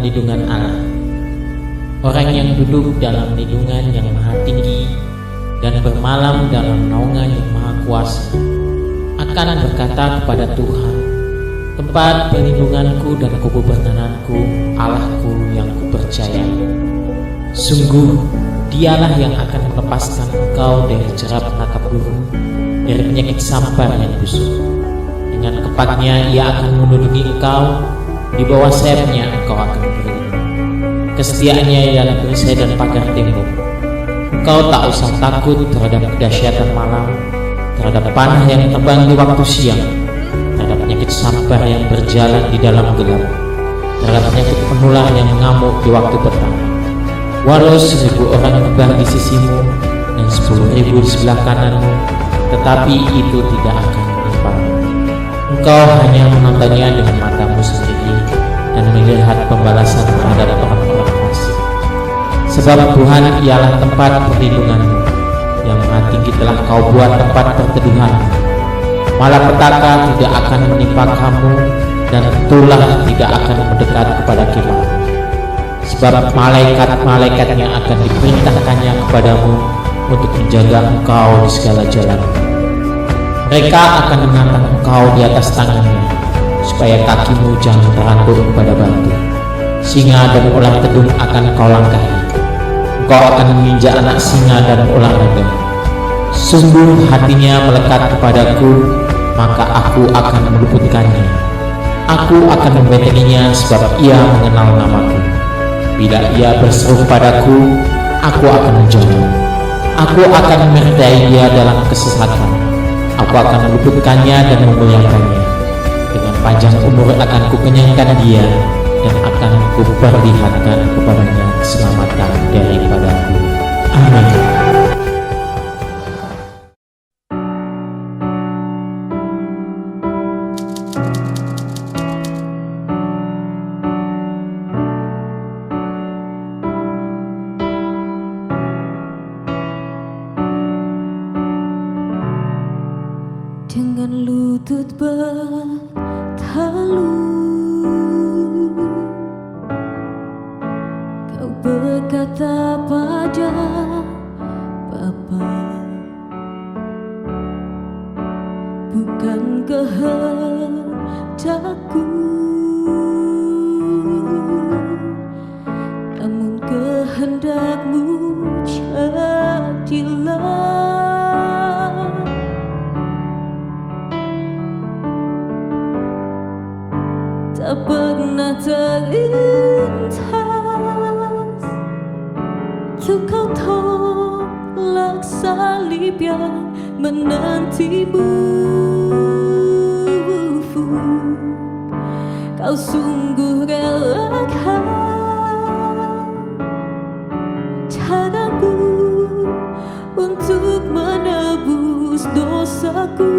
lindungan Allah. Orang yang duduk dalam lindungan yang maha tinggi dan bermalam dalam naungan yang maha kuasa akan berkata kepada Tuhan, tempat perlindunganku dan kubu pertananku, Allahku yang kupercayai. Sungguh, dialah yang akan melepaskan engkau dari jerat penangkap burung, dari penyakit sampar yang busuk. Dengan kepaknya ia akan melindungi engkau, di bawah sayapnya engkau akan berlindung. Kesetiaannya ialah perisai dan pagar tembok. Engkau tak usah takut terhadap kedahsyatan malam, terhadap panah yang terbang di waktu siang, terhadap penyakit sampar yang berjalan di dalam gelap, terhadap penyakit penular yang mengamuk di waktu petang. Walau 1000 orang terbang di sisimu dan 10.000 di sebelah kananmu, tetapi itu tidak akan menimpamu. Engkau hanya menontonnya dengan matamu sendiri dan melihat pembalasan terhadap orang-orang fasik. Sebab Tuhan ialah tempat perlindunganmu, yang maha tinggi telah kau buat tempat perteduhanmu. Malapetaka tidak akan menimpa kamu, dan tulah tidak akan mendekat kepada kemahmu. Sebab malaikat-malaikatnya akan diperintahkannya kepadamu untuk menjaga engkau di segala jalan. Mereka akan mengangkat engkau di atas tangannya, supaya kakimu jangan terangkut pada batu. Singa dan ular tedung akan kau langkahi. Engkau akan menginjak anak singa dan ular naga. Sungguh hatinya melekat kepadaku, maka aku akan meluputkannya. Aku akan membentenginya sebab ia mengenal namaku. Bila ia berseru padaku, aku akan menjawab. Aku akan menyertai dia dalam kesesatan. Aku akan meluputkannya dan memuliakannya. Dengan panjang umur akan kukenyangkan dia, dan akan kuperlihatkan kepadanya keselamatan daripadaku. Amin. Dengan lutut bertalu, kau berkata pada Bapa, bukan kehendakku, namun kehendakmu jadilah. Tak pernah terlintas untuk kau tolak salib yang menantimu. Kau sungguh relakan caramu untuk menebus dosaku.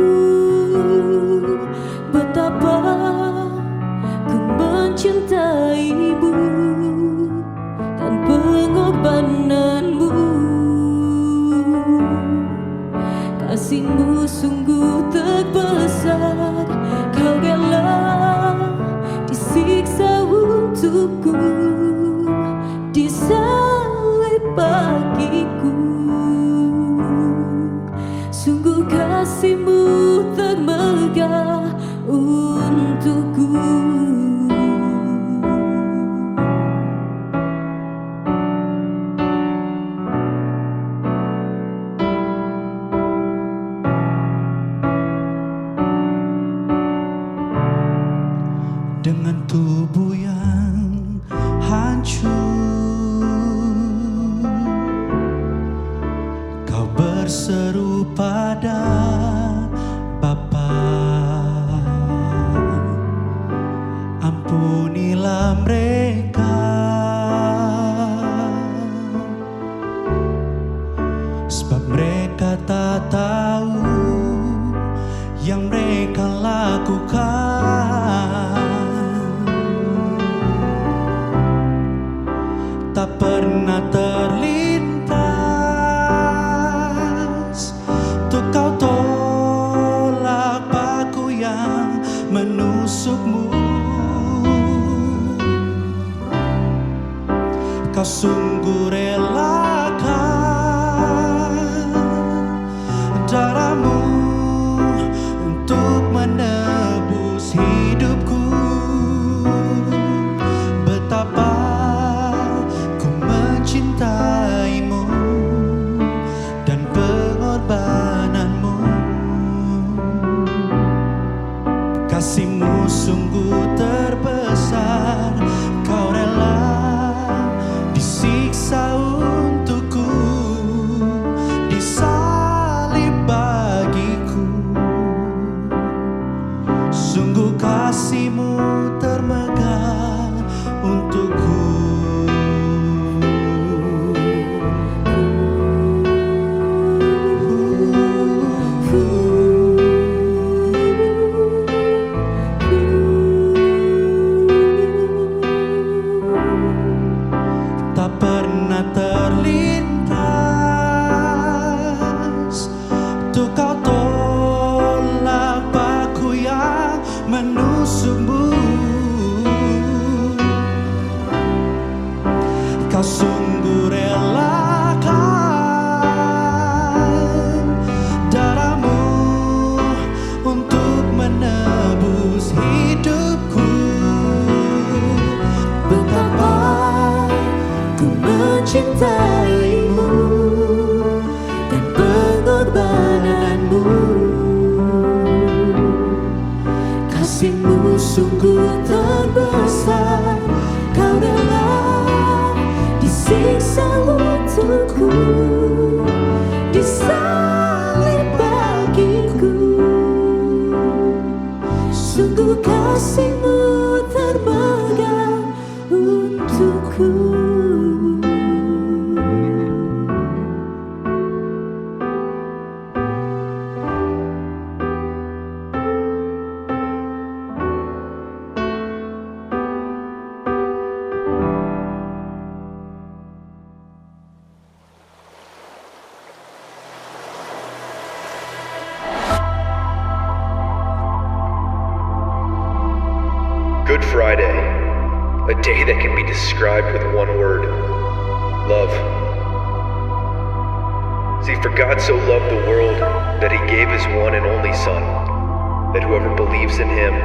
Betapa mencintaimu dan pengorbananmu, kasihmu sungguh terbesar. Kau rela disiksa untukku, disalib bagiku. Sungguh kasihmu termegah untukku. Dengan tubuh yang hancur, kau berseru pada Bapa, ampunilah mereka, sebab mereka tak tahu yang mereka lakukan. Tak pernah terlintas untuk kau tolak paku yang menusukmu. sungguh relakan darahmu untuk menebus hidupku. Betapa ku mencintaimu dan pengorbananmu. Kasihmu sungguh terbesar, kau rela disiksa untukku, disalib bagiku. Sungguh kasihmu termegah untukku. Tak pernah terlintas untuk kau tolak paku yang menusukmu. Kau sungguh relakan darahmu untuk menebus hidupku. Betapa ku mencintaimu dan pengorbananmu. Kasihmu sungguh terbesar, kau rela disiksa untukku, disalib bagiku. Sungguh kasihmu termegah untukku. Good Friday, a day that can be described with one word: love. See, for God so loved the world that he gave his one and only Son, that whoever believes in him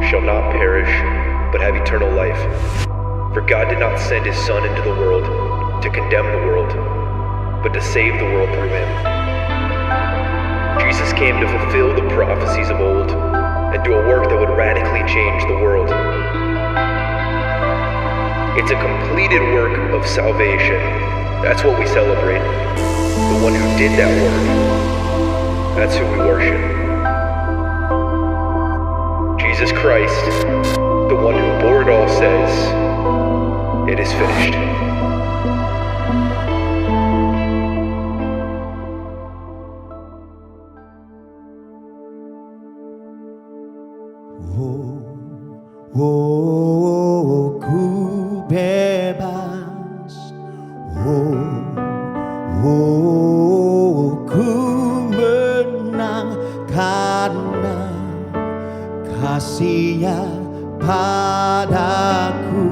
shall not perish, but have eternal life. For God did not send his Son into the world to condemn the world, but to save the world through him. Jesus came to fulfill the prophecies of old and do a work that would radically change the world. It's a completed work of salvation. That's what we celebrate. The one who did that work. That's who we worship. Jesus Christ, the one who bore it all, says, "It is finished." Ku bebas, ku menang karena kasih-Nya padaku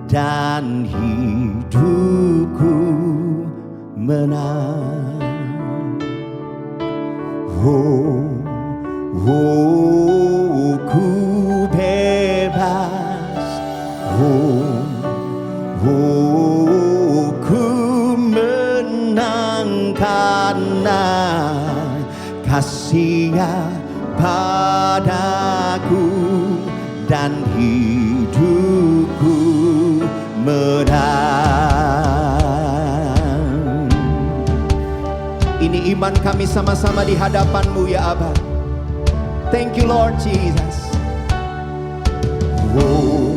dan hidupku menang. Ku bebas, ku menang karena kasih-Nya padaku dan hidupku menang. Ini iman kami sama-sama di hadapan-Mu ya Aba. Thank you Lord Jesus. Ku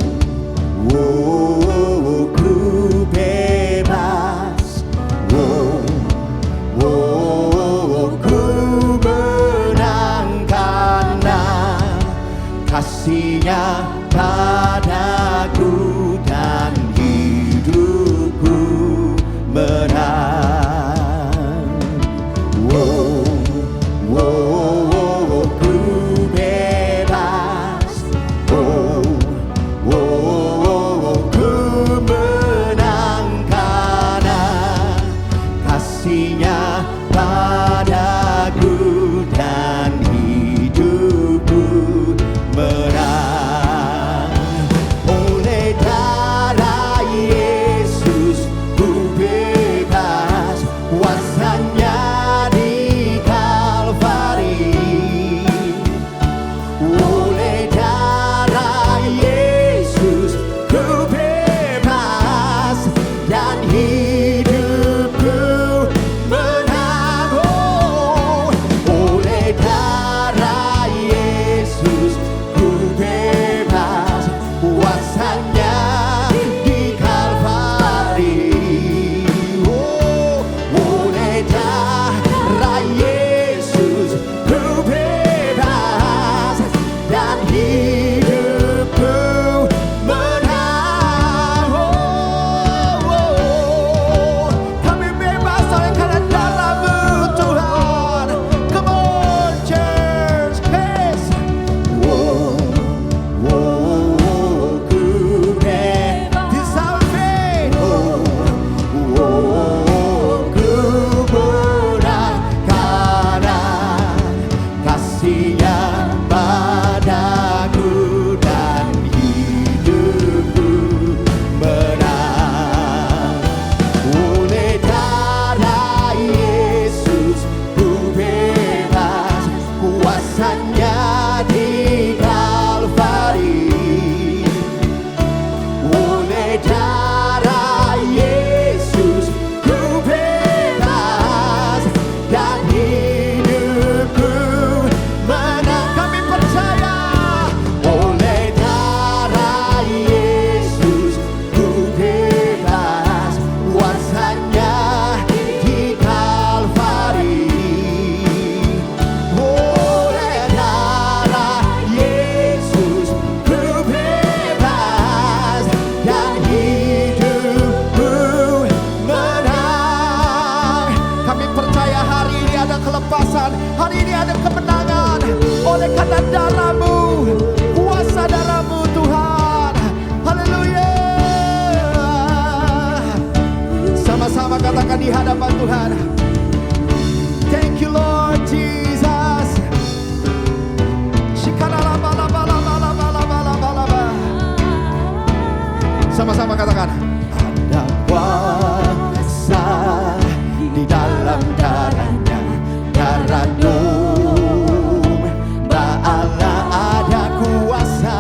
bebas, ku menang karena kasih-Nya padaku dan hidupku menang. Ku bebas, kekuasaan. Hari ini ada kemenangan oleh karena darah-Mu, kuasa darah-Mu Tuhan. Haleluya. Sama-sama katakan di hadapan Tuhan. Thank you Lord Jesus. Sama-sama katakan. Ada kuasa di dalam darahnya, darah domba Allah ada kuasa.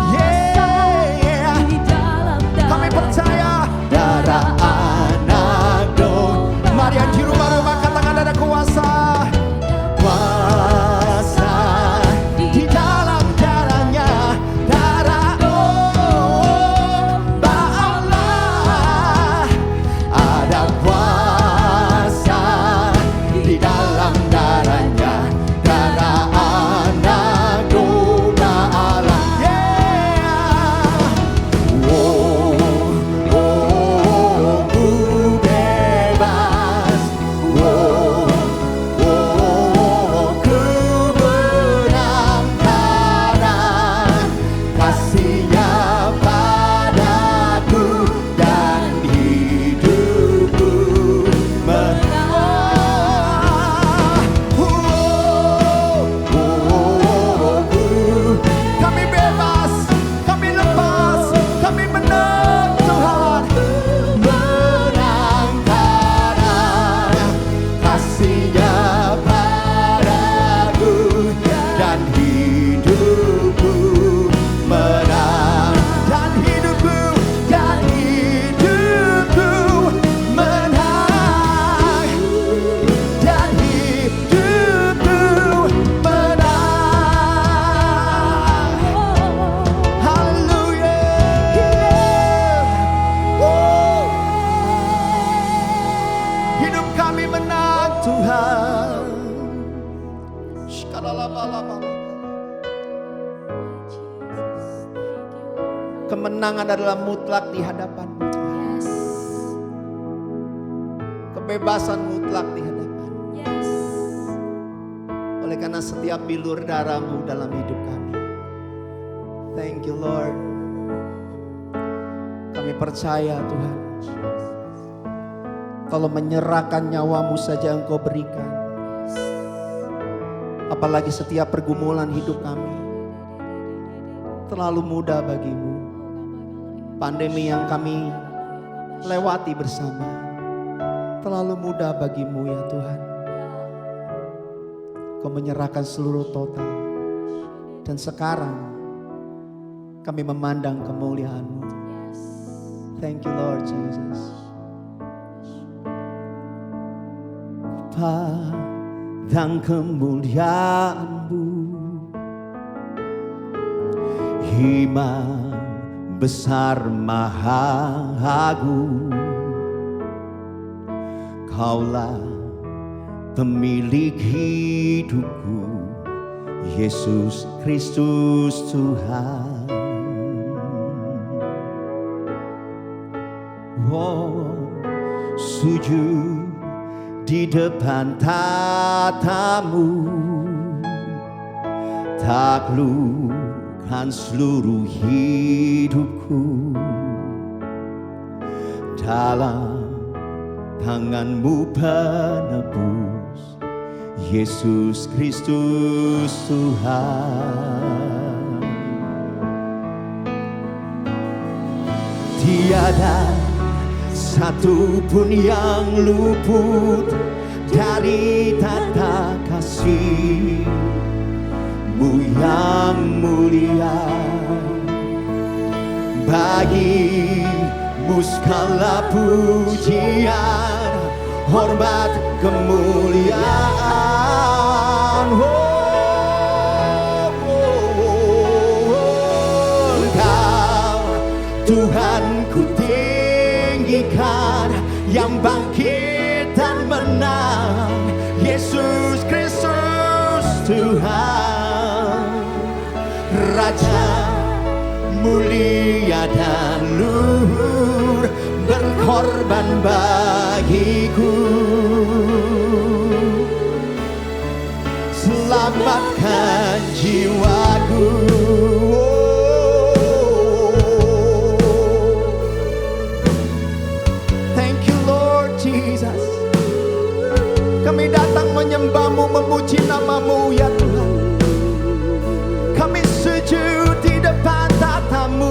Yeah, kami percaya darah anak domba. Mari yang di rumah-rumah katakan ada kuasa. Kuasa di dalam darahnya, darah domba Allah. Ada kuasa di dalam darahnya, darah anak domba Allah. Yeah. Oh, oh, ku bebas. Oh, oh, ku menang karena kasih-Nya padaku dan hidupku menang. Kami bebas, kami lepas, kami menang Tuhan. Menang karena kasih-Nya padaku dan hidupku menang. Dan hidupku menang. Dan hidupku menang. Haleluya. Hidup kami menang Tuhan. Kemenangan adalah mutlak di hadapan-Mu Tuhan. Kebebasan mutlak di hadapan. Oleh karena setiap bilur darah-Mu dalam hidup kami. Thank you Lord. Kami percaya Tuhan, kalau menyerahkan nyawa-Mu saja Engkau berikan. Apalagi setiap pergumulan hidup kami terlalu mudah bagi-Mu. Pandemi yang kami lewati bersama terlalu mudah bagi-Mu ya Tuhan. Kau menyerahkan seluruh total. Dan sekarang kami memandang kemuliaan-Mu. Thank you Lord Jesus. Padang kemuliaan-Mu, Imam besar maha agung. Kaulah pemilik hidupku, Yesus Kristus Tuhan. Oh, sujud di depan tatamu, taklukkan seluruh hidupku dalam tangan-Mu penebus, Yesus Kristus Tuhan. Tiada satu pun yang luput dari tata kasih-Mu yang mulia. Bagi-Mu segala pujian, hormat, kemuliaan. Engkau Tuhan ku tinggikan, yang bangkit dan menang, Yesus Kristus Tuhan. Raja mulia dan luhur, berkorban bagiku. menyembah-Mu, memuji nama-Mu ya Tuhan. Kami sujud di depan tata-Mu,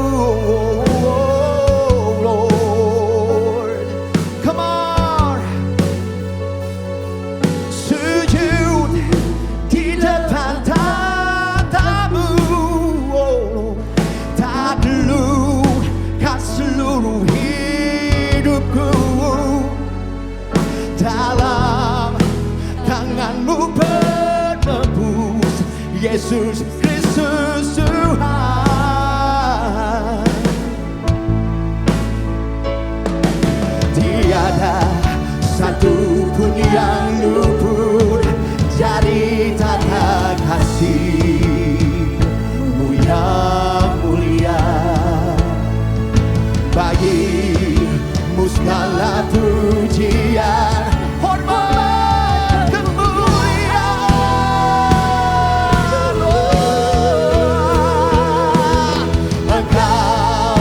oh Lord. Come on. Sujud di depan tata-Mu, oh Lord. Taklukkan seluruh hidupku dalam tangan-Mu penebus, Yesus Kristus Tuhan. Tiada satu pun yang luput dari tata kasih-Mu yang mulia. Bagi-Mu segala pujian, hormat, kemuliaan. Engkau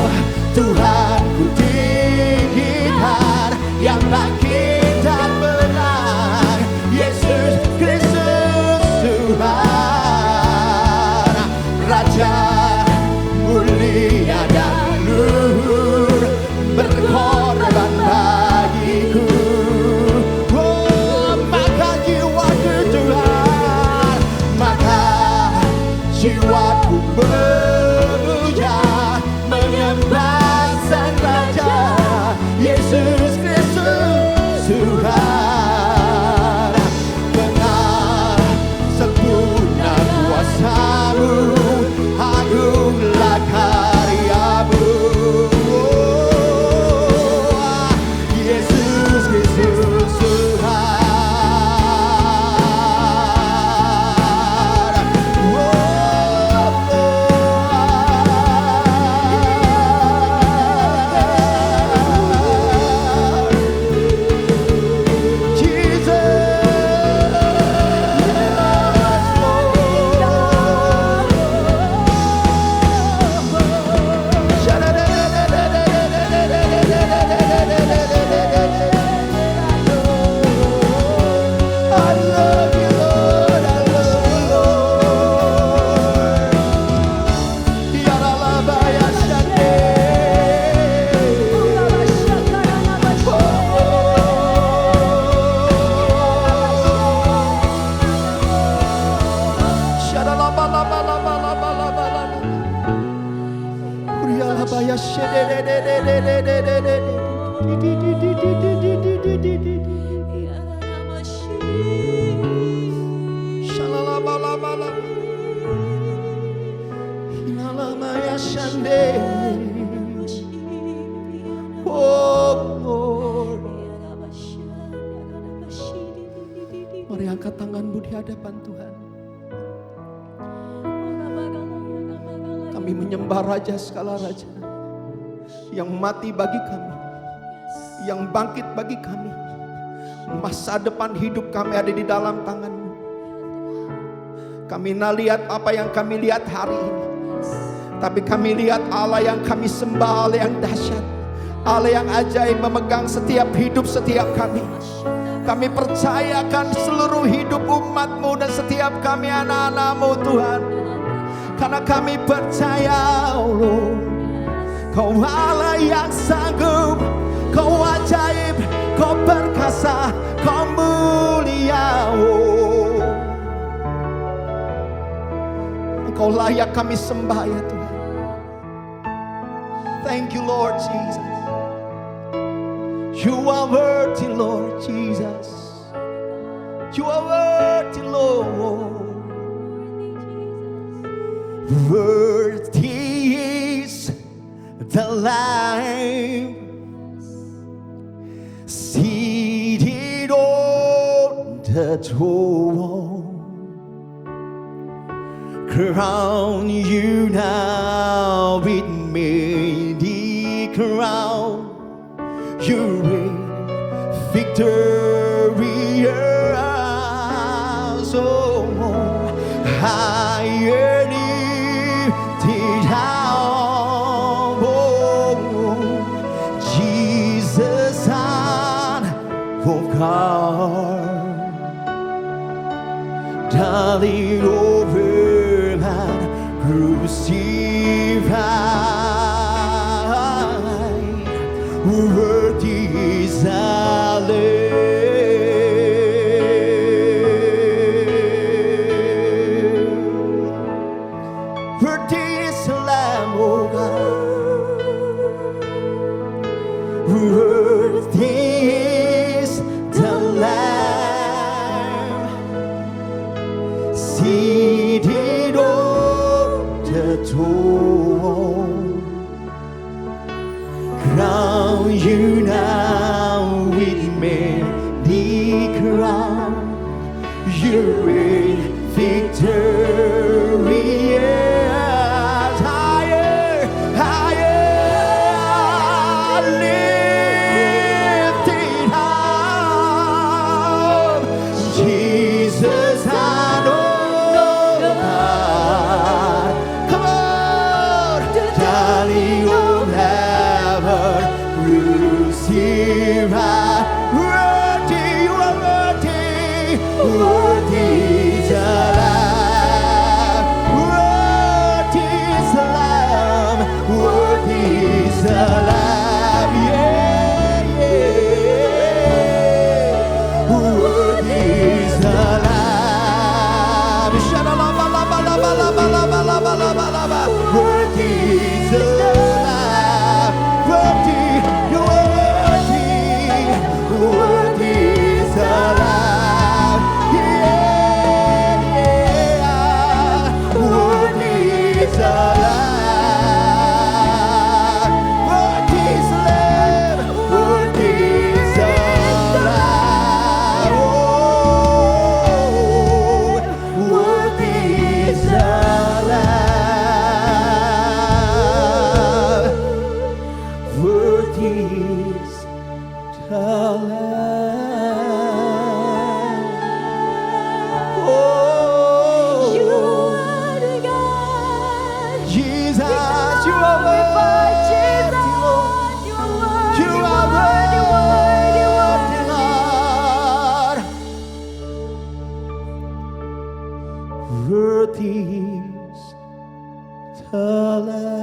Tuhan ku tinggikan, yang bangkit dan menang, Yesus Kristus Tuhan. Raja mulia dan luhur, berkorban bagiku. Oh, maka jiwaku Tuhan, maka jiwaku memuja, menyembah Sang Raja, Yesus Kristus Tuhan. Benar sempurna kuasa-Mu, agunglah karya-Mu. Yesus Kristus Tuhan. Mari angkat tanganmu di hadapan Tuhan. Kami menyembah Raja segala raja, yang mati bagi kami, yang bangkit bagi kami. Masa depan hidup kami ada di dalam tangan-Mu. Kami tidak lihat apa yang kami lihat hari ini, tapi kami lihat Allah yang kami sembah, Allah yang dahsyat, Allah yang ajaib memegang setiap hidup setiap kami. Kami percayakan seluruh hidup umat-Mu dan setiap kami anak-anak-Mu Tuhan. Karena kami percaya Allah, Kau Allah yang sanggup, Kau ajaib, Kau perkasa, Kau mulia. Oh, Engkau layak kami sembah ya Tuhan. Thank you Lord Jesus. You are worthy Lord Jesus. You are worthy Lord. Worthy is the Lamb seated on the throne. Crown you now with many crown. You reign victorious. Oh, higher lifted up. Oh, Jesus, Son of God. Darling, over and crucified, worthy is our Lamb. Worthy is the Lamb, oh God. Worthy is the Lamb, seated on the throne. Crown you now with many crowns. You reign victorious. Higher, higher, lifted up. Jesus, I know God. Come on, darling, oh heaven, crucified. Worthy, you are worthy, worthy is the Lamb, worthy is the Lamb, worthy is the Lamb, yeah, yeah. Worthy is the Lamb. Sha-la-la-ba-la-ba-la-ba-la-ba-la-ba-la-ba-la-ba. Worthy is the Lamb, worthy, you are worthy, worthy is the Lamb, yeah, yeah. Worthy is the Lamb, worthy is the Lamb, worthy is the Lamb, oh, worthy is the Lamb, worthy is the Lamb. Oh, You are the God. Jesus, you are Glorify worthy, Jesus. Lord. You are worthy, You are worthy, worthy, worthy, worthy. Lord. Worthy is the Lamb.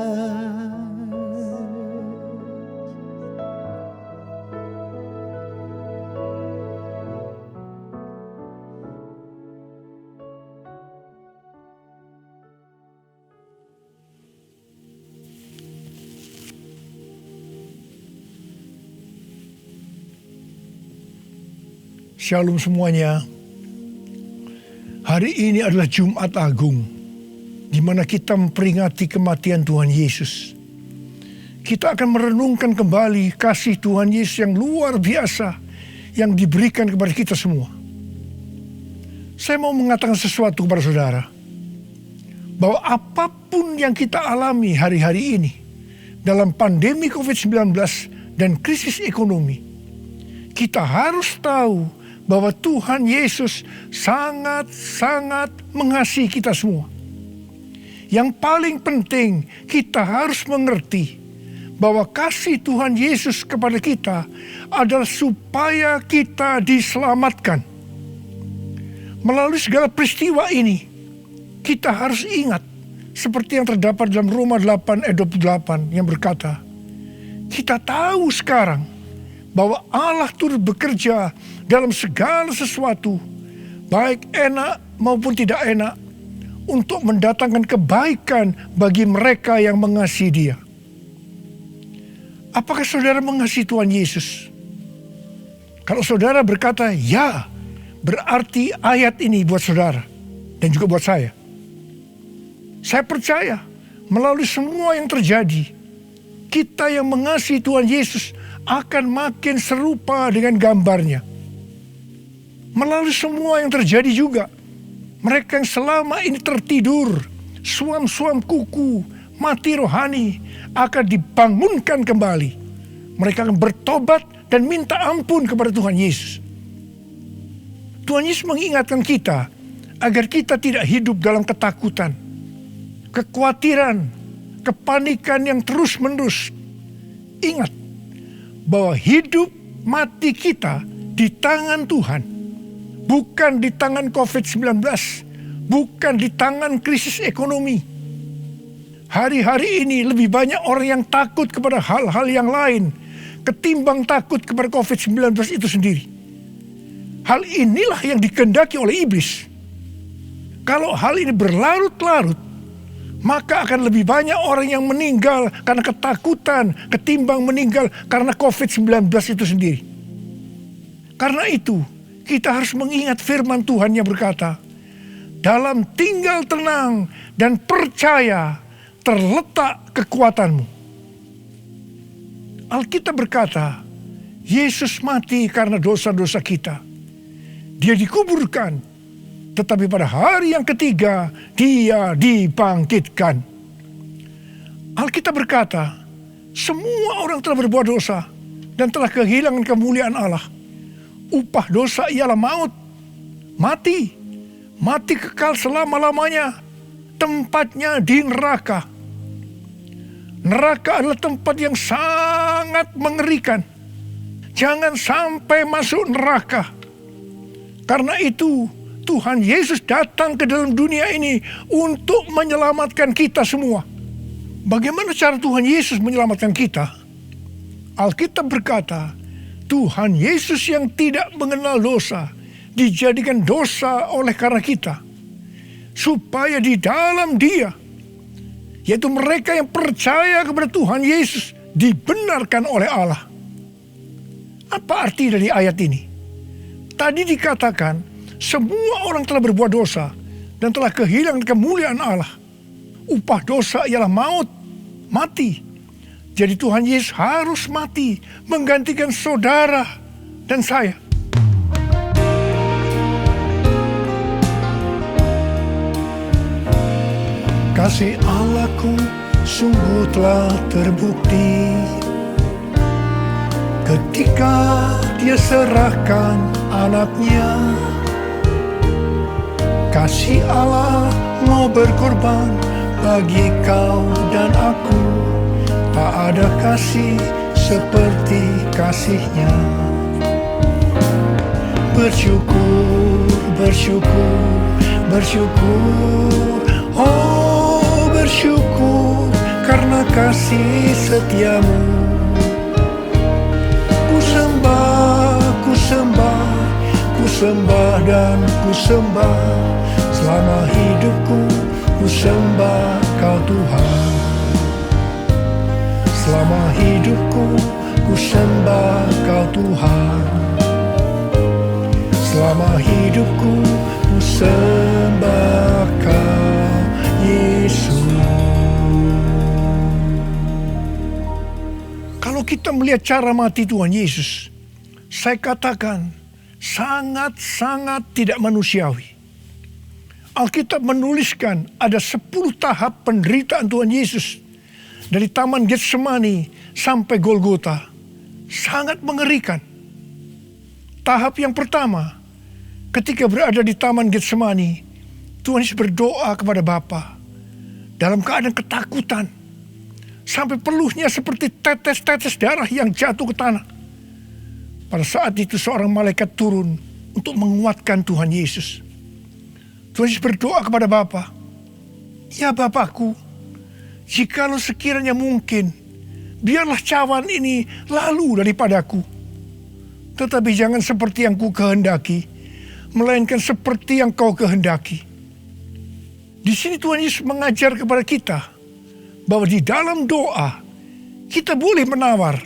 Shalom semuanya. Hari ini adalah Jumat Agung, di mana kita memperingati kematian Tuhan Yesus. Kita akan merenungkan kembali kasih Tuhan Yesus yang luar biasa yang diberikan kepada kita semua. Saya mau mengatakan sesuatu kepada saudara, bahwa apapun yang kita alami hari-hari ini dalam pandemi COVID-19 dan krisis ekonomi, kita harus tahu bahwa Tuhan Yesus sangat-sangat mengasihi kita semua. Yang paling penting, kita harus mengerti bahwa kasih Tuhan Yesus kepada kita adalah supaya kita diselamatkan. Melalui segala peristiwa ini, kita harus ingat seperti yang terdapat dalam Roma 8 ayat 28 yang berkata, kita tahu sekarang bahwa Allah turut bekerja dalam segala sesuatu, baik enak maupun tidak enak, untuk mendatangkan kebaikan bagi mereka yang mengasihi Dia. Apakah saudara mengasihi Tuhan Yesus? Kalau saudara berkata ya, berarti ayat ini buat saudara dan juga buat saya. Saya percaya melalui semua yang terjadi, kita yang mengasihi Tuhan Yesus akan makin serupa dengan gambarnya. Melalui semua yang terjadi juga, mereka yang selama ini tertidur, suam-suam kuku, mati rohani, akan dibangunkan kembali. Mereka akan bertobat dan minta ampun kepada Tuhan Yesus. Tuhan Yesus mengingatkan kita agar kita tidak hidup dalam ketakutan, kekhawatiran, kepanikan yang terus-menerus. Ingat bahwa hidup mati kita di tangan Tuhan. bukan di tangan COVID-19, bukan di tangan krisis ekonomi. Hari-hari ini lebih banyak orang yang takut kepada hal-hal yang lain ketimbang takut kepada COVID-19 itu sendiri. Hal inilah yang dikehendaki oleh iblis. Kalau hal ini berlarut-larut, maka akan lebih banyak orang yang meninggal karena ketakutan ketimbang meninggal karena COVID-19 itu sendiri. Karena itu, kita harus mengingat firman Tuhan yang berkata, dalam tinggal tenang dan percaya terletak kekuatanmu. Alkitab berkata, Yesus mati karena dosa-dosa kita. Dia dikuburkan, tetapi pada hari yang ketiga dia dibangkitkan. Alkitab berkata, semua orang telah berbuat dosa dan telah kehilangan kemuliaan Allah. Upah dosa ialah maut, mati kekal selama-lamanya, tempatnya di neraka. Neraka adalah tempat yang sangat mengerikan. Jangan sampai masuk neraka. Karena itu Tuhan Yesus datang ke dalam dunia ini untuk menyelamatkan kita semua. Bagaimana cara Tuhan Yesus menyelamatkan kita? Alkitab berkata, Tuhan Yesus yang tidak mengenal dosa dijadikan dosa oleh karena kita, supaya di dalam Dia, yaitu mereka yang percaya kepada Tuhan Yesus, dibenarkan oleh Allah. Apa arti dari ayat ini? Tadi dikatakan semua orang telah berbuat dosa dan telah kehilangan kemuliaan Allah. Upah dosa ialah maut, mati. Jadi Tuhan Yesus harus mati menggantikan saudara dan saya. Kasih Allahku sungguh telah terbukti ketika Dia serahkan anaknya. Kasih Allah mau berkorban bagi kau dan aku. Tak ada kasih seperti kasih-Nya. Bersyukur, bersyukur, bersyukur. Oh, bersyukur karena kasih setiamu. Ku sembah, ku sembah, ku sembah dan ku sembah. Selama hidupku ku sembah kau Tuhan. Selama hidupku ku sembah kau Tuhan. Selama hidupku ku sembah kau Yesus. Kalau kita melihat cara mati Tuhan Yesus, saya katakan sangat-sangat tidak manusiawi. Alkitab menuliskan ada 10 tahap penderitaan Tuhan Yesus. Dari Taman Getsemani sampai Golgota. Sangat mengerikan. Tahap yang pertama, ketika berada di Taman Getsemani, Tuhan Yesus berdoa kepada Bapa dalam keadaan ketakutan. Sampai peluhnya seperti tetes-tetes darah yang jatuh ke tanah. Pada saat itu seorang malaikat turun untuk menguatkan Tuhan Yesus. Tuhan Yesus berdoa kepada Bapa, ya Bapakku, jikalau sekiranya mungkin, biarlah cawan ini lalu daripadaku. Tetapi jangan seperti yang ku kehendaki, melainkan seperti yang kau kehendaki. Di sini Tuhan Yesus mengajar kepada kita, bahwa di dalam doa, kita boleh menawar,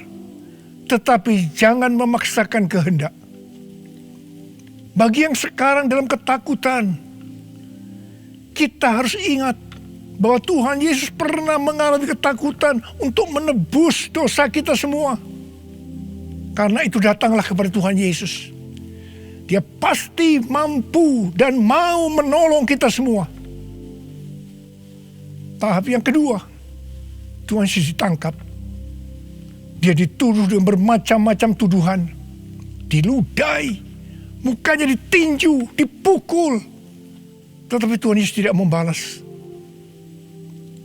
tetapi jangan memaksakan kehendak. Bagi yang sekarang dalam ketakutan, kita harus ingat bahwa Tuhan Yesus pernah mengalami ketakutan untuk menebus dosa kita semua. Karena itu datanglah kepada Tuhan Yesus. Dia pasti mampu dan mau menolong kita semua. Tahap yang kedua, Tuhan Yesus ditangkap. Dia dituduh dengan bermacam-macam tuduhan. Diludahi, mukanya ditinju, dipukul. Tetapi Tuhan Yesus tidak membalas.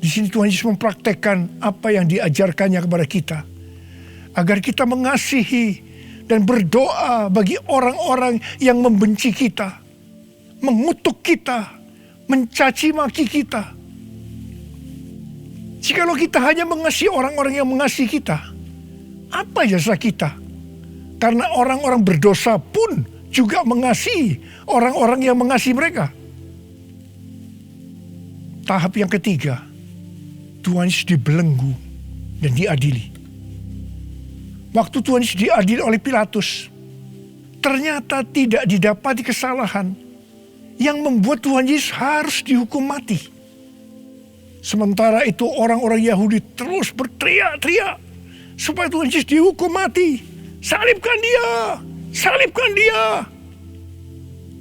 Di sini Tuhan Yesus mempraktekkan apa yang diajarkannya kepada kita. Agar kita mengasihi dan berdoa bagi orang-orang yang membenci kita, mengutuk kita, mencaci maki kita. Jikalau kita hanya mengasihi orang-orang yang mengasihi kita, apa jasa kita? Karena orang-orang berdosa pun juga mengasihi orang-orang yang mengasihi mereka. Tahap yang ketiga, Tuhan Yesus dibelenggu dan diadili. Waktu Tuhan Yesus diadili oleh Pilatus, ternyata tidak didapati kesalahan yang membuat Tuhan Yesus harus dihukum mati. Sementara itu orang-orang Yahudi terus berteriak-teriak supaya Tuhan Yesus dihukum mati. Salibkan dia! Salibkan dia!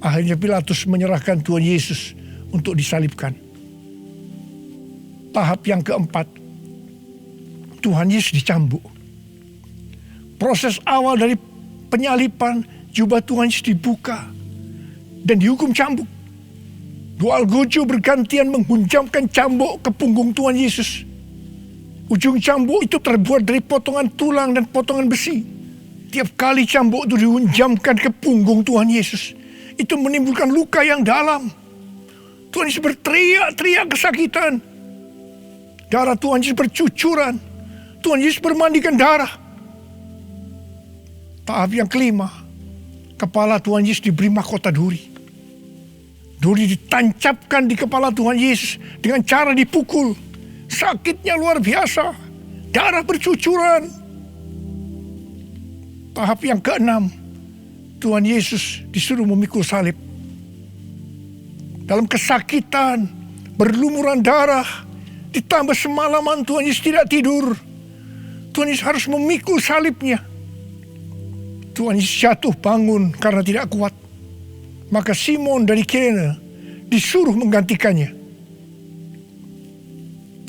Akhirnya Pilatus menyerahkan Tuhan Yesus untuk disalibkan. Tahap yang keempat, Tuhan Yesus dicambuk. Proses awal dari penyaliban, jubah Tuhan Yesus dibuka dan dihukum cambuk. Dua algojo bergantian menghunjamkan cambuk ke punggung Tuhan Yesus. Ujung cambuk itu terbuat dari potongan tulang dan potongan besi. Tiap kali cambuk itu dihunjamkan ke punggung Tuhan Yesus, itu menimbulkan luka yang dalam. Tuhan Yesus berteriak-teriak kesakitan. Darah Tuhan Yesus bercucuran. Tuhan Yesus bermandikan darah. Tahap yang kelima, kepala Tuhan Yesus diberi mahkota duri. Duri ditancapkan di kepala Tuhan Yesus dengan cara dipukul. Sakitnya luar biasa. Darah bercucuran. Tahap yang keenam, Tuhan Yesus disuruh memikul salib. Dalam kesakitan, berlumuran darah, ditambah semalaman Tuhan Yesus tidak tidur. Tuhan Yesus harus memikul salibnya. Tuhan Yesus jatuh bangun karena tidak kuat. Maka Simon dari Kirene disuruh menggantikannya.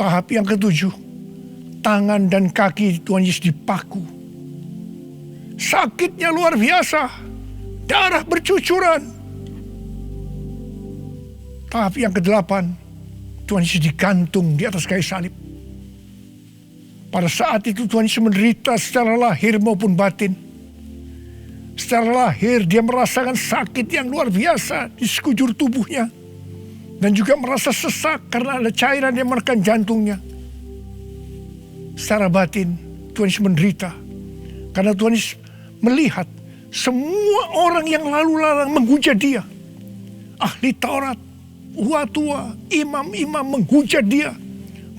Tahap yang ketujuh, tangan dan kaki Tuhan Yesus dipaku. Sakitnya luar biasa, darah bercucuran. Tahap yang kedelapan, Tuhan Yesus digantung di atas kayu salib. Pada saat itu Tuhan Yesus menderita secara lahir maupun batin. Secara lahir dia merasakan sakit yang luar biasa di sekujur tubuhnya. Dan juga merasa sesak karena ada cairan yang menekan jantungnya. Secara batin Tuhan Yesus menderita. Karena Tuhan Yesus melihat semua orang yang lalu lalang menghujat dia. Ahli Taurat, tua-tua, imam-imam menghujat dia.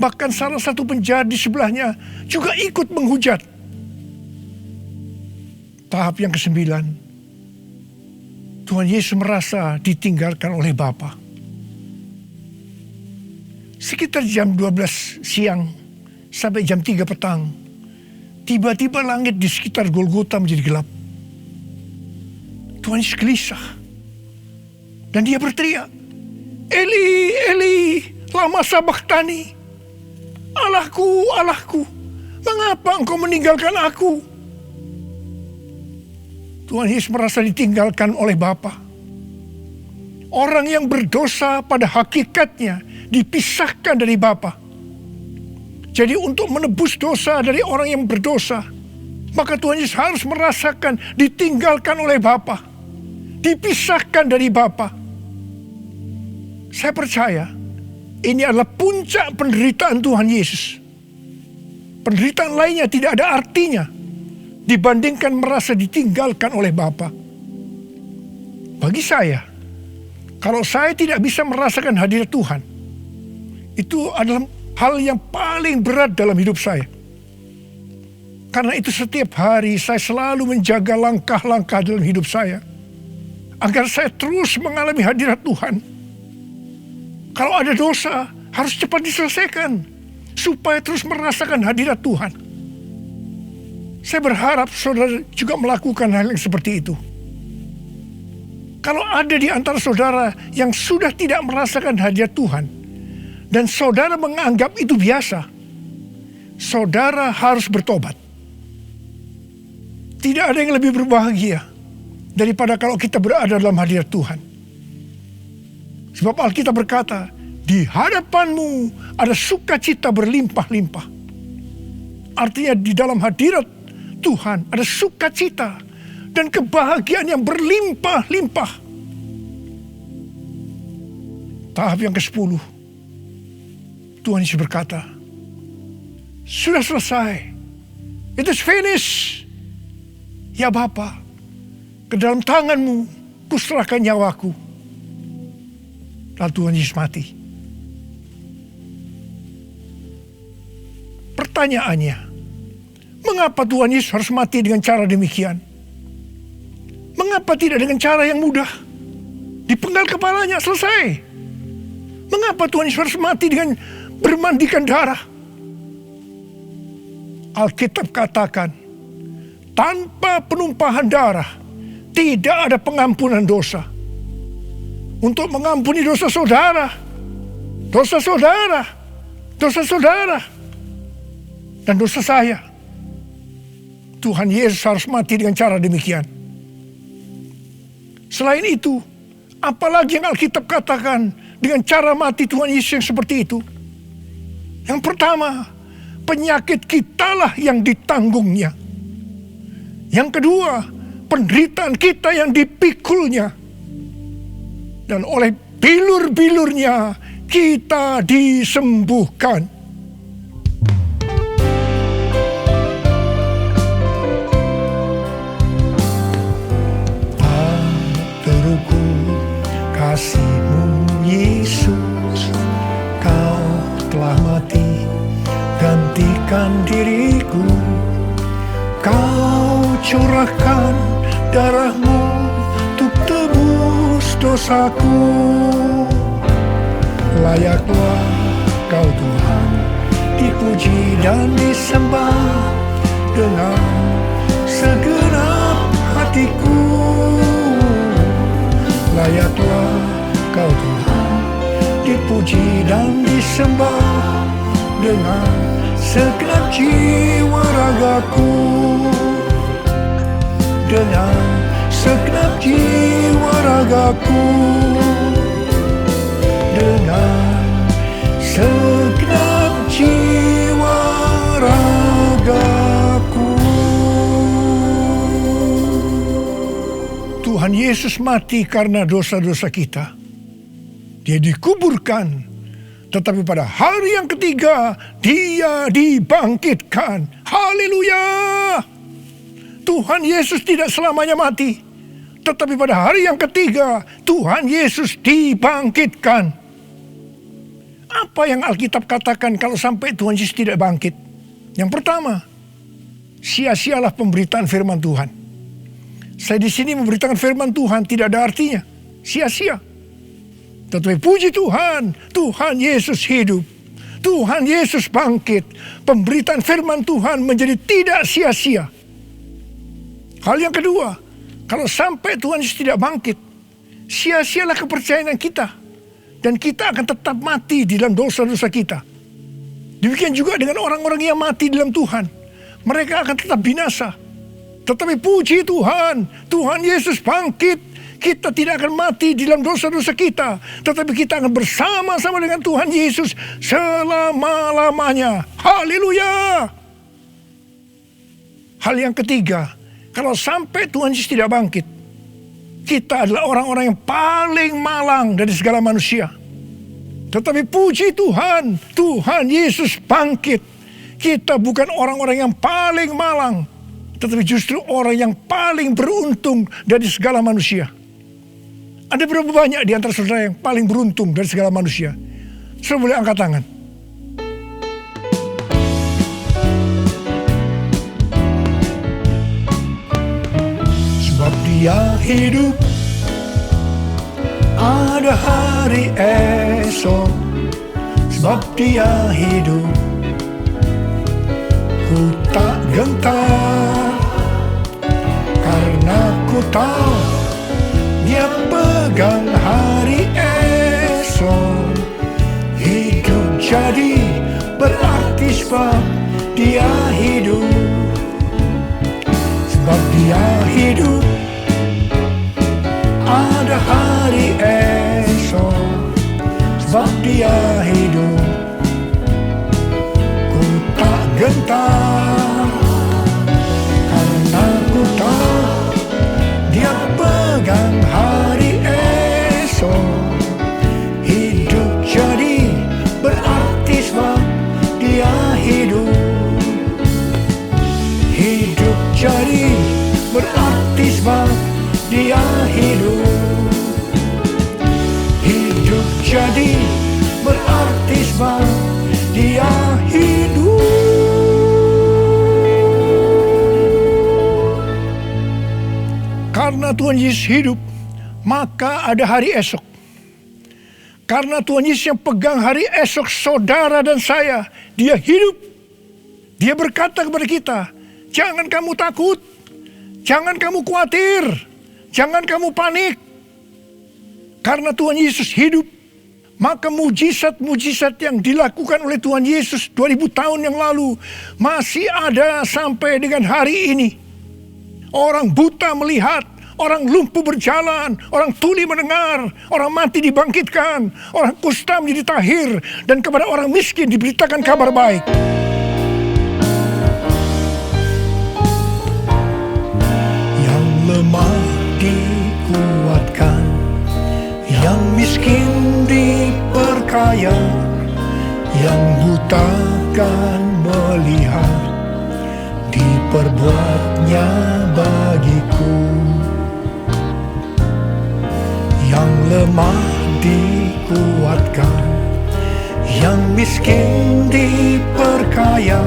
Bahkan salah satu penjahat di sebelahnya juga ikut menghujat. Tahap yang kesembilan, Tuhan Yesus merasa ditinggalkan oleh Bapa. Sekitar jam 12 siang sampai jam 3 petang, tiba-tiba langit di sekitar Golgota menjadi gelap. Tuhan Yesus gelisah. Dan dia berteriak, Eli, Eli, lama sabachthani. Allahku, Allahku, mengapa engkau meninggalkan aku? Tuhan Yesus merasa ditinggalkan oleh Bapa. Orang yang berdosa pada hakikatnya dipisahkan dari Bapa. Jadi untuk menebus dosa dari orang yang berdosa, maka Tuhan Yesus harus merasakan ditinggalkan oleh Bapa. Dipisahkan dari Bapa. Saya percaya ini adalah puncak penderitaan Tuhan Yesus. Penderitaan lainnya tidak ada artinya dibandingkan merasa ditinggalkan oleh Bapa. Bagi saya, kalau saya tidak bisa merasakan hadirat Tuhan, itu adalah hal yang paling berat dalam hidup saya. Karena itu setiap hari saya selalu menjaga langkah-langkah dalam hidup saya, agar saya terus mengalami hadirat Tuhan. Kalau ada dosa, harus cepat diselesaikan, supaya terus merasakan hadirat Tuhan. Saya berharap saudara juga melakukan hal yang seperti itu. Kalau ada di antara saudara yang sudah tidak merasakan hadirat Tuhan, dan saudara menganggap itu biasa, saudara harus bertobat. Tidak ada yang lebih berbahagia daripada kalau kita berada dalam hadirat Tuhan. Sebab Alkitab berkata, di hadapanmu ada sukacita berlimpah-limpah. Artinya di dalam hadirat Tuhan ada sukacita, dan kebahagiaan yang berlimpah-limpah. Tahap yang ke-10, Tuhan Yesus berkata, sudah selesai. It is finished. Ya Bapa, ke dalam tangan-Mu kuserahkan nyawaku. Lalu Tuhan Yesus mati. Pertanyaannya, mengapa Tuhan Yesus harus mati dengan cara demikian? Mengapa tidak dengan cara yang mudah? Dipenggal kepalanya, selesai. Mengapa Tuhan Yesus harus mati dengan bermandikan darah? Alkitab katakan, tanpa penumpahan darah tidak ada pengampunan dosa. Untuk mengampuni dosa saudara, dan dosa saya, Tuhan Yesus harus mati dengan cara demikian. Selain itu, apalagi yang Alkitab katakan dengan cara mati Tuhan Yesus yang seperti itu? Yang pertama, penyakit kitalah yang ditanggungnya. Yang kedua, penderitaan kita yang dipikulnya. Dan oleh bilur-bilurnya kita disembuhkan. Kasih-Mu Yesus, Kau telah mati gantikan diriku. Kau curahkan darah-Mu untuk tebus dosaku. Layaklah Kau Tuhan dipuji dan disembah dengan segenap hatiku. Layaklah Kau Tuhan dipuji dan disembah dengan segenap jiwa ragaku. Dengan segenap jiwa ragaku. Dengan segenap jiwa ragaku. Tuhan Yesus mati karena dosa-dosa kita. Dia dikuburkan, tetapi pada hari yang ketiga Dia dibangkitkan. Haleluya! Tuhan Yesus tidak selamanya mati, tetapi pada hari yang ketiga Tuhan Yesus dibangkitkan. Apa yang Alkitab katakan kalau sampai Tuhan Yesus tidak bangkit? Yang pertama, sia-sialah pemberitaan firman Tuhan. Saya di sini memberitakan firman Tuhan tidak ada artinya, sia-sia. Tetapi puji Tuhan, Tuhan Yesus hidup. Tuhan Yesus bangkit. Pemberitaan firman Tuhan menjadi tidak sia-sia. Hal yang kedua, kalau sampai Tuhan Yesus tidak bangkit, sia-sialah kepercayaan kita. Dan kita akan tetap mati di dalam dosa-dosa kita. Demikian juga dengan orang-orang yang mati dalam Tuhan. Mereka akan tetap binasa. Tetapi puji Tuhan, Tuhan Yesus bangkit. Kita tidak akan mati di dalam dosa-dosa kita, tetapi kita akan bersama-sama dengan Tuhan Yesus selama-lamanya. Haleluya! Hal yang ketiga, kalau sampai Tuhan Yesus tidak bangkit, kita adalah orang-orang yang paling malang dari segala manusia. Tetapi puji Tuhan, Tuhan Yesus bangkit. Kita bukan orang-orang yang paling malang, tetapi justru orang yang paling beruntung dari segala manusia. Ada berapa banyak di antara saudara yang paling beruntung dari segala manusia? Saudara boleh angkat tangan. Sebab Dia hidup, ada hari esok. Sebab Dia hidup, ku tak gentar. Karena ku tahu Dia pegang hari esok. Hidup jadi berarti sebab Dia hidup. Sebab Dia hidup, ada hari esok. Sebab Dia hidup, ku tak gentar. Karena ku tahu berarti sebab dia hidup. Hidup jadi berarti sebab dia hidup. Karena Tuhan Yesus hidup, maka ada hari esok. Karena Tuhan Yesus yang pegang hari esok saudara dan saya, dia hidup. Dia berkata kepada kita, jangan kamu takut, jangan kamu khawatir, jangan kamu panik. Karena Tuhan Yesus hidup, maka mujizat-mujizat yang dilakukan oleh Tuhan Yesus 2000 tahun yang lalu masih ada sampai dengan hari ini. Orang buta melihat, orang lumpuh berjalan, orang tuli mendengar, orang mati dibangkitkan, orang kusta menjadi tahir, dan kepada orang miskin diberitakan kabar baik. Yang lemah dikuatkan, yang miskin diperkaya, yang buta kan melihat, diperbuatnya bagiku. Yang lemah dikuatkan, yang miskin diperkaya,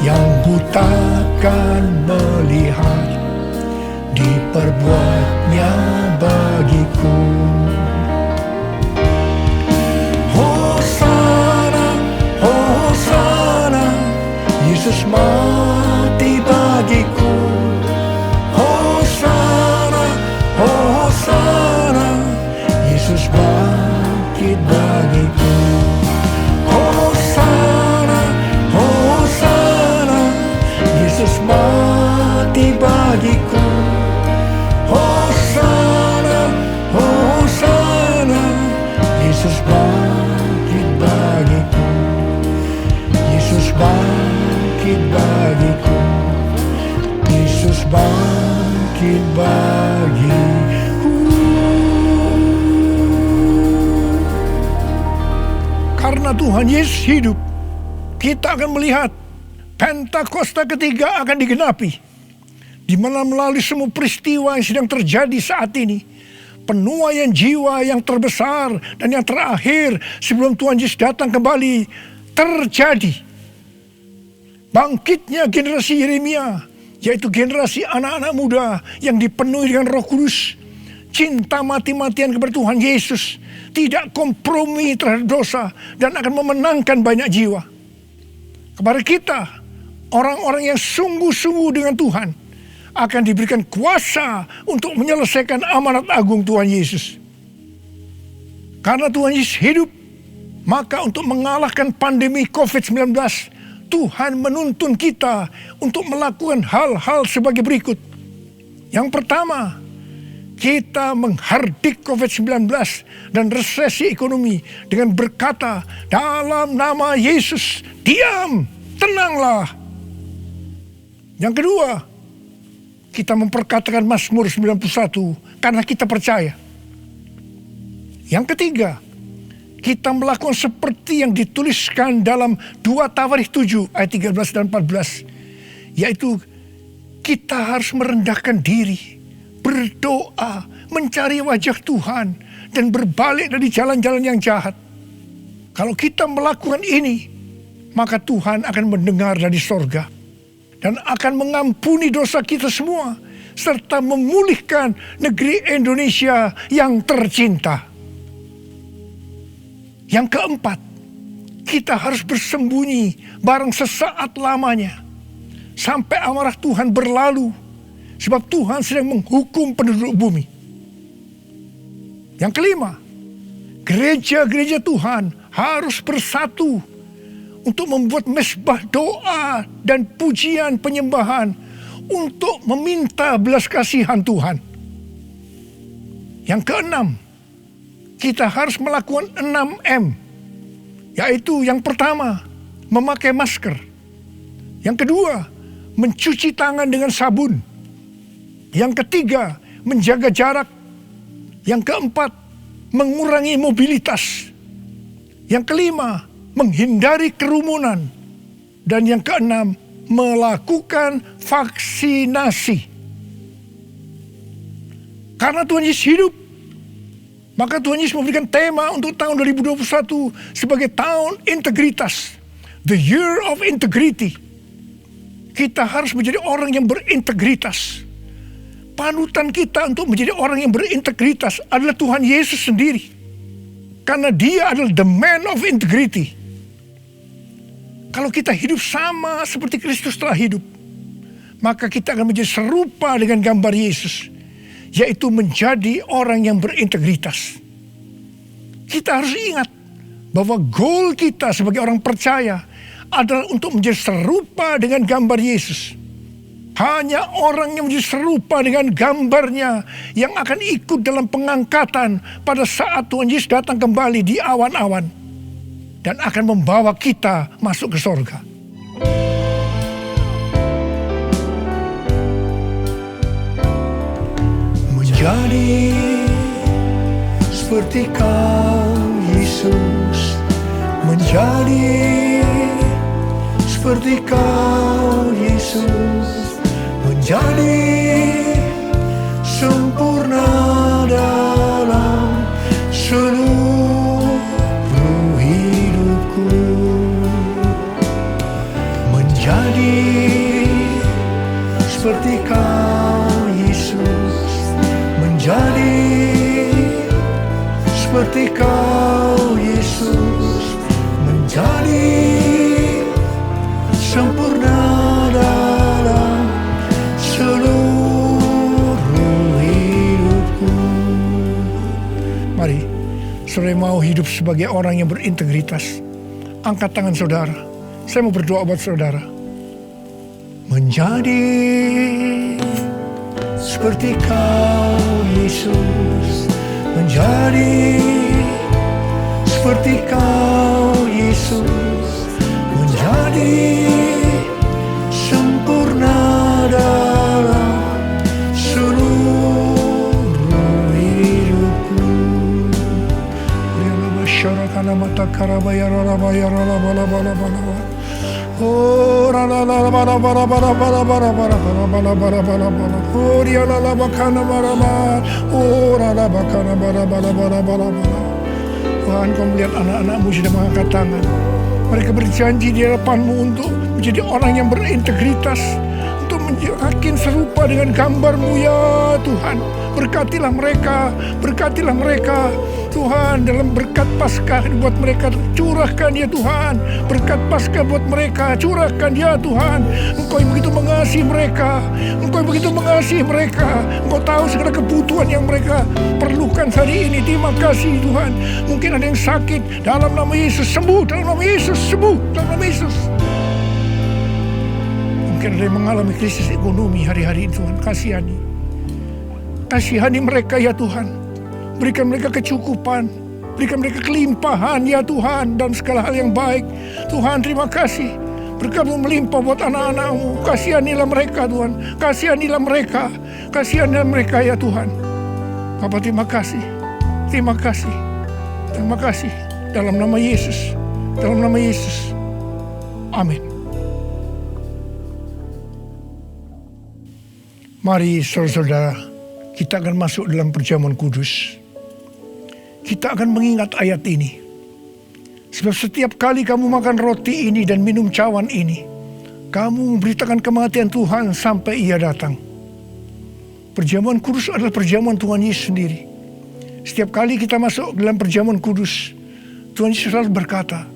yang buta kan melihat, diperbuatnya bagiku. Hosana, Hosana, Yesus mati bagiku. Hosana, Hosana, Yesus bangkit bagiku. Hosana, Hosana, Yesus mati bagiku. Hosana, Hosana, Yesus bangkit bagiku. Yesus bangkit bagiku. Yesus bangkit bagiku. Karena Tuhan Yesus hidup, kita akan melihat Pentakosta ketiga akan digenapi, di mana melalui semua peristiwa yang sedang terjadi saat ini, penuaian jiwa yang terbesar dan yang terakhir sebelum Tuhan Yesus datang kembali terjadi. Bangkitnya generasi Yeremia, yaitu generasi anak-anak muda yang dipenuhi dengan Roh Kudus, cinta mati-matian kepada Tuhan Yesus, tidak kompromi terhadap dosa, dan akan memenangkan banyak jiwa. Kepada kita, orang-orang yang sungguh-sungguh dengan Tuhan, akan diberikan kuasa untuk menyelesaikan amanat agung Tuhan Yesus. Karena Tuhan Yesus hidup, maka untuk mengalahkan pandemi COVID-19, Tuhan menuntun kita untuk melakukan hal-hal sebagai berikut. Yang pertama, kita menghardik COVID-19 dan resesi ekonomi dengan berkata, dalam nama Yesus, diam, tenanglah. Yang kedua, kita memperkatakan Mazmur 91 karena kita percaya. Yang ketiga, kita melakukan seperti yang dituliskan dalam 2 Tawarikh 7 ayat 13 dan 14. Yaitu kita harus merendahkan diri, berdoa, mencari wajah Tuhan, dan berbalik dari jalan-jalan yang jahat. Kalau kita melakukan ini, maka Tuhan akan mendengar dari sorga dan akan mengampuni dosa kita semua, serta memulihkan negeri Indonesia yang tercinta. Yang keempat, kita harus bersembunyi barang sesaat lamanya, sampai amarah Tuhan berlalu, sebab Tuhan sedang menghukum penduduk bumi. Yang kelima, gereja-gereja Tuhan harus bersatu untuk membuat mezbah doa dan pujian penyembahan untuk meminta belas kasihan Tuhan. Yang keenam, kita harus melakukan 6M, yaitu yang pertama, memakai masker. Yang kedua, mencuci tangan dengan sabun. Yang ketiga, menjaga jarak. Yang keempat, mengurangi mobilitas. Yang kelima, menghindari kerumunan. Dan yang keenam, melakukan vaksinasi. Karena Tuhan Yesus hidup, maka Tuhan Yesus memberikan tema untuk tahun 2021 sebagai tahun integritas. The year of integrity. Kita harus menjadi orang yang berintegritas. Panutan kita untuk menjadi orang yang berintegritas adalah Tuhan Yesus sendiri. Karena dia adalah the man of integrity. Kalau kita hidup sama seperti Kristus telah hidup, maka kita akan menjadi serupa dengan gambar Yesus, yaitu menjadi orang yang berintegritas. Kita harus ingat bahwa goal kita sebagai orang percaya adalah untuk menjadi serupa dengan gambar Yesus. Hanya orang yang menjadi serupa dengan gambarnya yang akan ikut dalam pengangkatan pada saat Tuhan Yesus datang kembali di awan-awan dan akan membawa kita masuk ke sorga. Menjadi seperti Kau Yesus, menjadi seperti Kau Yesus, menjadi sempurna dalam seluruh hidupku, menjadi seperti Kau Yesus, menjadi seperti Kau Yesus, menjadi sempurna dalam seluruh hidupku. Mari, saudara mau hidup sebagai orang yang berintegritas, angkat tangan saudara. Saya mau berdoa buat saudara. Menjadi seperti Kau Yesus, menjadi seperti Kau Yesus, menjadi sempurna dalam seluruh hidupku. Syarakan mata karabaya ralabaya ralabalabalabalabala. Oh ralabalabalabalabalabalabalabalabalabalabala. Oh rialalabakana marama. Oh ralabakana balabalabalabalabala. Tuhan, Kau melihat anak-anak-Mu sudah mengangkat tangan. Mereka berjanji di hadapan-Mu untuk menjadi orang yang berintegritas, untuk makin serupa dengan gambar-Mu ya Tuhan. Berkatilah mereka Tuhan, dalam berkat Paskah buat mereka, curahkan ya Tuhan. Berkat Paskah buat mereka, curahkan ya Tuhan. Engkau yang begitu mengasihi mereka, Engkau yang begitu mengasihi mereka. Engkau tahu segala kebutuhan yang mereka perlukan hari ini. Terima kasih Tuhan. Mungkin ada yang sakit, dalam nama Yesus sembuh, dalam nama Yesus sembuh, dalam nama Yesus. Mungkin ada yang mengalami krisis ekonomi hari-hari ini Tuhan, kasihani mereka ya Tuhan. Berikan mereka kecukupan, berikan mereka kelimpahan ya Tuhan, dan segala hal yang baik. Tuhan, terima kasih. Berkat-Mu melimpah buat anak-anak-Mu. Kasihanilah mereka Tuhan, kasihanilah mereka ya Tuhan. Bapa, terima kasih. Dalam nama Yesus, amin. Mari saudara-saudara, kita akan masuk dalam perjamuan kudus. Kita akan mengingat ayat ini. Sebab setiap kali kamu makan roti ini dan minum cawan ini, kamu memberitakan kematian Tuhan sampai Ia datang. Perjamuan kudus adalah perjamuan Tuhan Yesus sendiri. Setiap kali kita masuk dalam perjamuan kudus, Tuhan Yesus selalu berkata,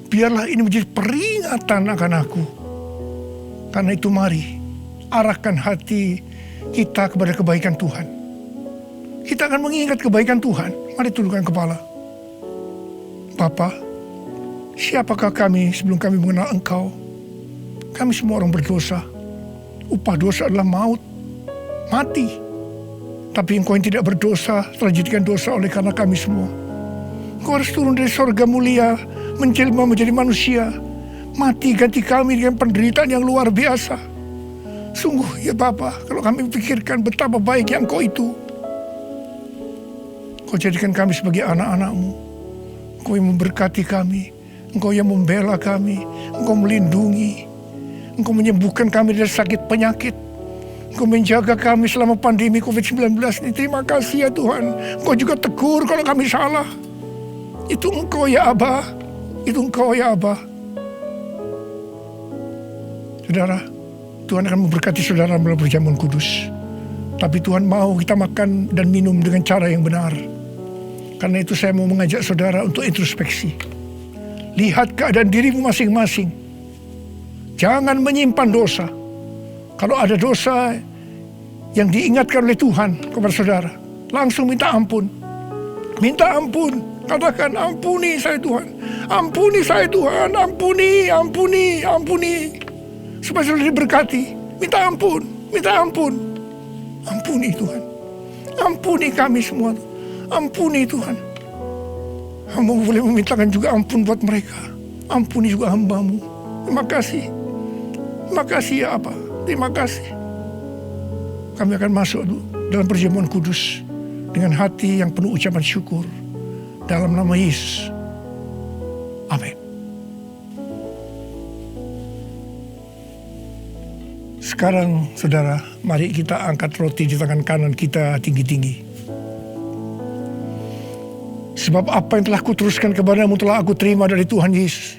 biarlah ini menjadi peringatan akan aku. Karena itu mari, arahkan hati kita kepada kebaikan Tuhan. Kita akan mengingat kebaikan Tuhan. Mari tundukkan kepala. Bapa, siapakah kami sebelum kami mengenal Engkau? Kami semua orang berdosa. Upah dosa adalah maut, mati. Tapi Engkau yang tidak berdosa telah dijadikan dosa oleh karena kami semua. Engkau harus turun dari sorga mulia, menjelma menjadi manusia, mati ganti kami dengan penderitaan yang luar biasa. Sungguh ya Bapa, kalau kami pikirkan betapa baiknya Engkau itu. Engkau jadikan kami sebagai anak-anak-Mu. Engkau yang memberkati kami, Engkau yang membela kami, Engkau melindungi, Engkau menyembuhkan kami dari sakit penyakit. Engkau menjaga kami selama pandemi COVID-19 ini. Terima kasih ya Tuhan. Engkau juga tegur kalau kami salah. Itu Engkau ya Aba. Itu Engkau ya Aba. Saudara, Tuhan akan memberkati saudara melalui perjamuan kudus. Tapi Tuhan mau kita makan dan minum dengan cara yang benar. Karena itu saya mau mengajak saudara untuk introspeksi. Lihat keadaan dirimu masing-masing. Jangan menyimpan dosa. Kalau ada dosa yang diingatkan oleh Tuhan kepada saudara, langsung minta ampun. Minta ampun. Katakan, ampuni saya Tuhan. Ampuni saya Tuhan. Ampuni, ampuni, ampuni. Supaya saudara diberkati. Minta ampun. Minta ampun. Ampuni Tuhan. Ampuni kami semua. Ampuni Tuhan. Hamba boleh memintakan juga ampun buat mereka. Ampuni juga hamba-Mu. Terima kasih. Terima kasih ya Aba. Terima kasih. Kami akan masuk dalam perjamuan kudus dengan hati yang penuh ucapan syukur. Dalam nama Yesus. Amin. Sekarang saudara, mari kita angkat roti di tangan kanan kita tinggi-tinggi. Sebab apa yang telah kuteruskan kepadamu telah aku terima dari Tuhan Yesus.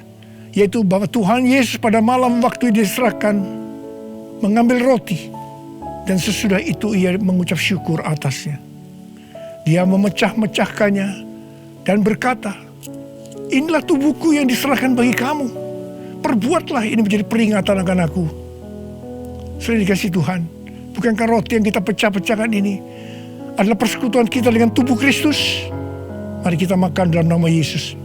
Yaitu bahwa Tuhan Yesus pada malam waktu diserahkan mengambil roti. Dan sesudah itu ia mengucap syukur atasnya. Dia memecah-mecahkannya dan berkata, inilah tubuhku yang diserahkan bagi kamu. Perbuatlah ini menjadi peringatan akan aku. Sudah dikasih Tuhan. Bukankah roti yang kita pecah-pecahkan ini adalah persekutuan kita dengan tubuh Kristus? Mari kita makan dalam nama Yesus.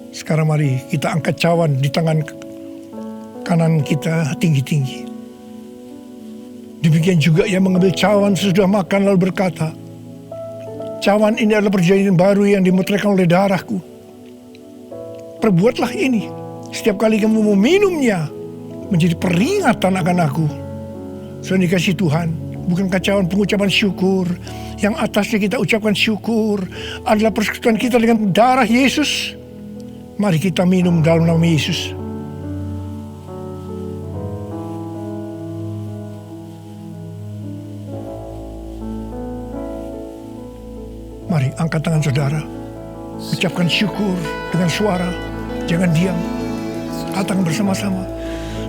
Sekarang mari kita angkat cawan di tangan kanan kita tinggi-tinggi. Demikian juga ia mengambil cawan sesudah makan lalu berkata, cawan ini adalah perjanjian baru yang dimeteraikan oleh darahku. Perbuatlah ini setiap kali kamu meminumnya menjadi peringatan akan aku. Sudah dikasih Tuhan. Bukankah cawan pengucapan syukur yang atasnya kita ucapkan syukur adalah persekutuan kita dengan darah Yesus? Mari kita minum dalam nama Yesus. Mari angkat tangan saudara. Ucapkan syukur dengan suara. Jangan diam. Katakan bersama-sama.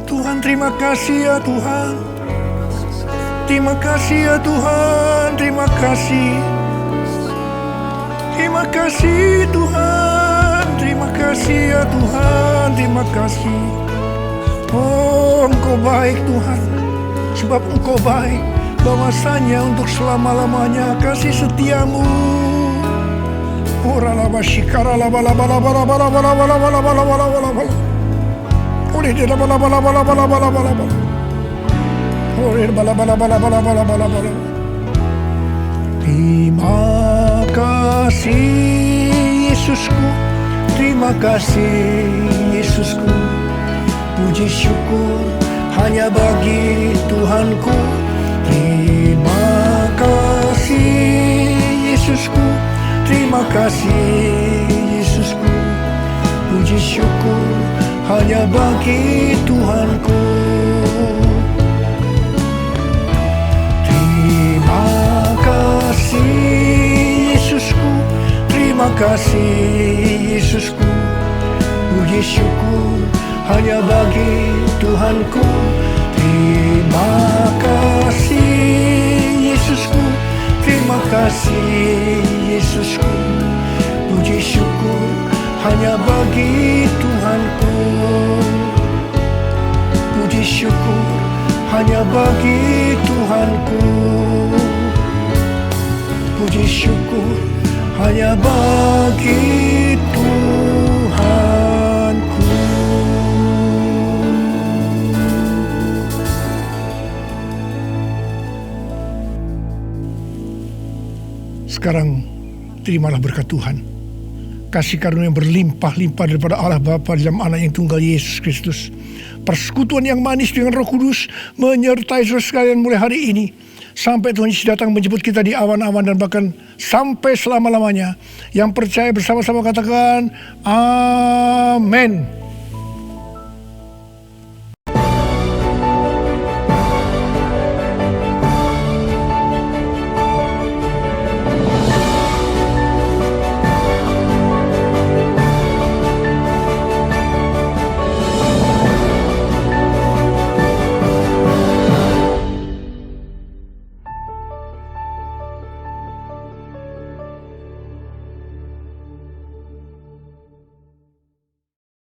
Tuhan terima kasih ya Tuhan. Terima kasih ya Tuhan. Terima kasih. Terima kasih Tuhan. Terima kasih ya Tuhan. Terima kasih. Oh Engkau baik Tuhan. Sebab Engkau baik. Bahwasanya untuk selama-lamanya kasih setiamu. Ora laba shikara laba laba laba laba laba laba laba laba laba laba laba. Ore de laba laba laba laba laba laba laba. Ore laba laba laba laba laba laba laba. Terima kasih Yesusku. Terima kasih Yesusku. Puji syukur hanya bagi Tuhanku. Terima kasih Yesusku. Terima kasih Yesusku. Puji syukur hanya bagi Tuhanku. Terima kasih Yesusku. Terima kasih Yesusku. Puji syukur hanya bagi Tuhanku. Terima kasih Yesusku. Terima kasih Yesusku. Puji syukur hanya bagi Tuhanku. Puji syukur hanya bagi Tuhanku. Puji syukur hanya bagi Tuhanku. Sekarang terimalah berkat Tuhan. Kasih karunia yang berlimpah-limpah daripada Allah Bapa dalam Anak yang tunggal Yesus Kristus. persekutuan yang manis dengan Roh Kudus menyertai saudara sekalian mulai hari ini. Sampai Tuhan Yesus datang menjemput kita di awan-awan dan bahkan sampai selama-lamanya. Yang percaya bersama-sama katakan, amin.